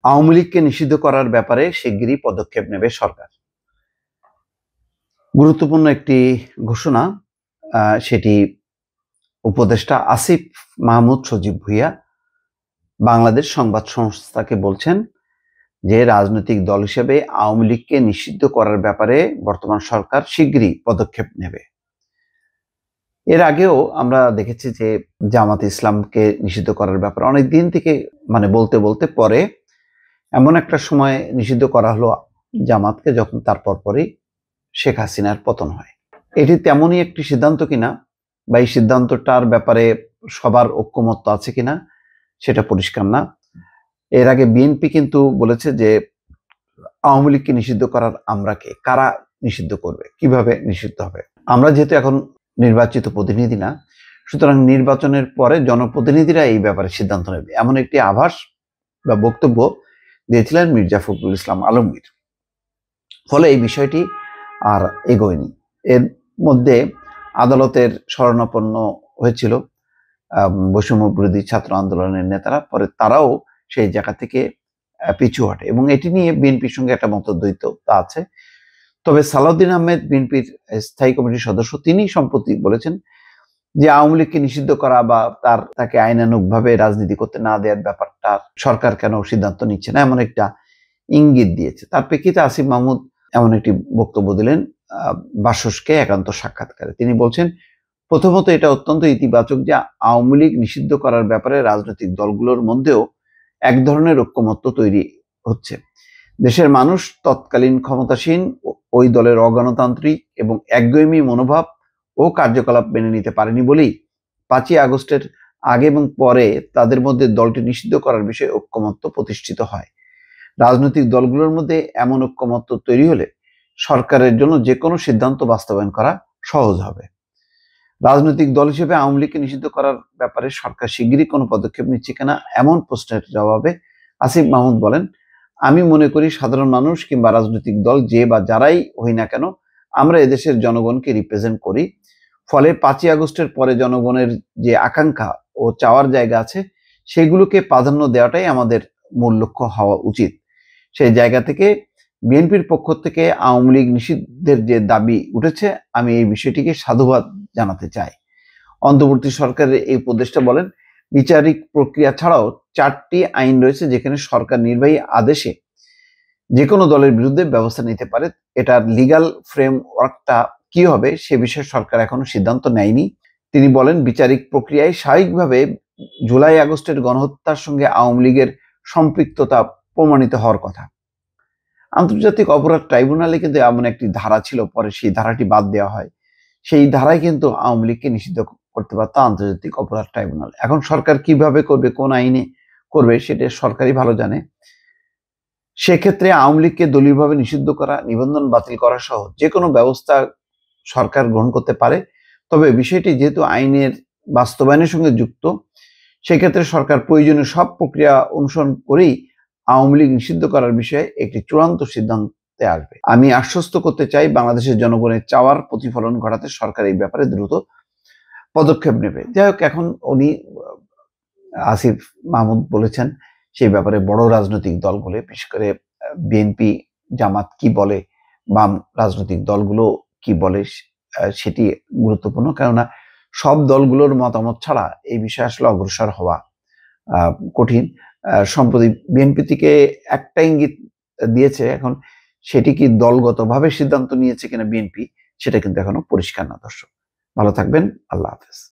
আওয়ামী লীগকে নিষিদ্ধ করার ব্যাপারে শিগগিরই পদক্ষেপ নেবে সরকার। গুরুত্বপূর্ণ একটি ঘোষণা। সেটি উপদেষ্টা আসিফ মাহমুদ সজীব ভুঁইয়া বাংলাদেশ সংবাদ সংস্থাকে বলছেন যে রাজনৈতিক দল হিসেবে আওয়ামী লীগকে নিষিদ্ধ করার ব্যাপারে বর্তমান সরকার শিগগিরই পদক্ষেপ নেবে। এর আগেও আমরা দেখেছি যে জামাত ইসলামকে নিষিদ্ধ করার ব্যাপারে অনেক দিন থেকে বলতে বলতে পরে এমন একটা সময় নিষিদ্ধ করা হলো জামাতকে, যখন তার পরপরই শেখ হাসিনার পতন হয়। এটি তেমনই একটি সিদ্ধান্ত কিনা বা এই সিদ্ধান্তটার ব্যাপারে সবার ঐক্যমত্য আছে কিনা সেটা পরিষ্কার না। এর আগে বিএনপি কিন্তু বলেছে যে আওয়ামী লীগকে নিষিদ্ধ করার আমরা কে, কারা নিষিদ্ধ করবে, কিভাবে নিষিদ্ধ হবে। আমরা যেহেতু এখন নির্বাচিত প্রতিনিধি না, সুতরাং নির্বাচনের পরে জনপ্রতিনিধিরা এই ব্যাপারে সিদ্ধান্ত নেবে, এমন একটি আভাস বা বক্তব্য দিয়েছিলেন মির্জা ফখরুল ইসলাম আলমগীর। ফলে এই বিষয়টি আর এগোয়নি। এর মধ্যে আদালতের শরণাপন্ন হয়েছিল বৈষম্য বিরোধী ছাত্র আন্দোলনের নেতারা, পরে তারাও সেই জায়গা থেকে পিছু হটে এবং এটি নিয়ে বিএনপির সঙ্গে একটা মতদ্বৈততা আছে। তবে সালাউদ্দিন আহমেদ, বিএনপির স্থায়ী কমিটির সদস্য, তিনি সম্প্রতি বলেছেন যে আওয়ামী লীগকে নিষিদ্ধ করা বা তাকে আইনানুগভাবে রাজনীতি করতে না দেওয়ার ব্যাপারটা সরকার কেন সিদ্ধান্ত নিচ্ছে না, এমন একটা ইঙ্গিত দিয়েছে। তার প্রেক্ষিতে আসিফ মাহমুদ এমন একটি বক্তব্য দিলেন বাসসকে একান্ত সাক্ষাৎকারে। তিনি বলছেন, প্রথমত এটা অত্যন্ত ইতিবাচক যে আওয়ামী লীগ নিষিদ্ধ করার ব্যাপারে রাজনৈতিক দলগুলোর মধ্যেও এক ধরনের ঐক্যমত্য তৈরি হচ্ছে। দেশের মানুষ তৎকালীন ক্ষমতাসীন ওই দলের অগণতান্ত্রিক এবং একগুঁয়েমি মনোভাব ও কার্যকলাপ মেনে নিতে পারেনি বলেই 5ই আগস্টের আগে এবং পরে তাদের মধ্যে দলটি নিষিদ্ধ করার বিষয়ে ঐক্যমত্য প্রতিষ্ঠিত হয়। রাজনৈতিক দলগুলোর মধ্যে এমন ঐক্যমত্য তৈরি হলে সরকারের জন্য যে কোনো সিদ্ধান্ত বাস্তবায়ন করা সহজ হবে। রাজনৈতিক দল হিসেবে আওয়ামী লীগকে নিষিদ্ধ করার ব্যাপারে সরকার শিগগিরই কোনো পদক্ষেপ নিচ্ছে কিনা এমন প্রশ্নের জবাবে আসিফ মাহমুদ বলেন, আমি মনে করি সাধারণ মানুষ কিংবা রাজনৈতিক দল যে বা যারাই হই না কেন, আমরা এদেশের জনগণকে রিপ্রেজেন্ট করি। ফলে 5ই আগস্টের পরে জনগণের যে আকাঙ্ক্ষা ও চাওয়ার জায়গা আছে সেগুলোকে প্রাধান্য দেওয়াটাই আমাদের মূল লক্ষ্য হওয়া উচিত। সেই জায়গা থেকে বিএনপির পক্ষ থেকে আওয়ামী লীগ নিষিদ্ধের যে দাবি উঠেছে, আমি এই বিষয়টিকে সাধুবাদ জানাতে চাই। অন্তর্বর্তী সরকারের এই উপদেষ্টা বলেন, বিচারিক প্রক্রিয়া ছাড়াও 4টি আইন রয়েছে যেখানে সরকার নির্বাহী আদেশে যে কোনো দলের বিরুদ্ধে ব্যবস্থা নিতে পারে। এটার লিগ্যাল ফ্রেমওয়ার্কটা কি হবে সে বিষয়ে সরকার এখনো সিদ্ধান্ত নেয়নি। তিনি বলেন, বিচারিক প্রক্রিয়ায় স্বাভাবিকভাবে জুলাই আগস্টের গণহত্যার সঙ্গে আওয়ামী লীগের সম্পৃক্ততা প্রমাণিত হওয়ার কথা। আন্তর্জাতিক অপরাধ ট্রাইব্যুনালে কিন্তু এমন একটি ধারা ছিল, পরে সেই ধারাটি বাদ দেওয়া হয়। সেই ধারায় কিন্তু আওয়ামী লীগকে নিষিদ্ধ করতে পারত আন্তর্জাতিক অপরাধ ট্রাইব্যুনাল। এখন সরকার কিভাবে করবে, কোন আইনে করবে, সেটা সরকারই ভালো জানে। সেক্ষেত্রে আওয়ামী লীগকে দলীয়ভাবে নিষিদ্ধ করা, নিবন্ধন বাতিল করা সহ যে কোনো ব্যবস্থা সরকার গ্রহণ করতে পারে। তবে বিষয়টি যেহেতু আইনের বাস্তবায়নের সঙ্গে যুক্ত, সেক্ষেত্রে সরকার প্রয়োজনীয় সব প্রক্রিয়া অনুসরণ করেই আওয়ামী লীগ নিষিদ্ধ করার বিষয়ে একটি চূড়ান্ত সিদ্ধান্তে আসবে। আমি আশ্বস্ত করতে চাই, বাংলাদেশের জনগণের চাওয়ার প্রতিফলন ঘটাতে সরকার এই ব্যাপারে দ্রুত পদক্ষেপ নেবে। যাই হোক, এখন উনি আসিফ মাহমুদ বলেছেন, সেই ব্যাপারে বড় রাজনৈতিক দলগুলো, বিশেষ করে বিএনপি, জামাত কি বলে, বাম রাজনৈতিক দলগুলো কি বলে, সেটি গুরুত্বপূর্ণ। কেননা সব দলগুলোর মতামত ছাড়া এই বিষয়ে আসলে অগ্রসর হওয়া কঠিন। সম্প্রতি বিএনপি থেকে একটা ইঙ্গিত দিয়েছে, এখন সেটি কি দলগতভাবে সিদ্ধান্ত নিয়েছে কিনা বিএনপি, সেটা কিন্তু এখনো পরিষ্কার না। দর্শক, ভালো থাকবেন। আল্লাহ হাফেজ।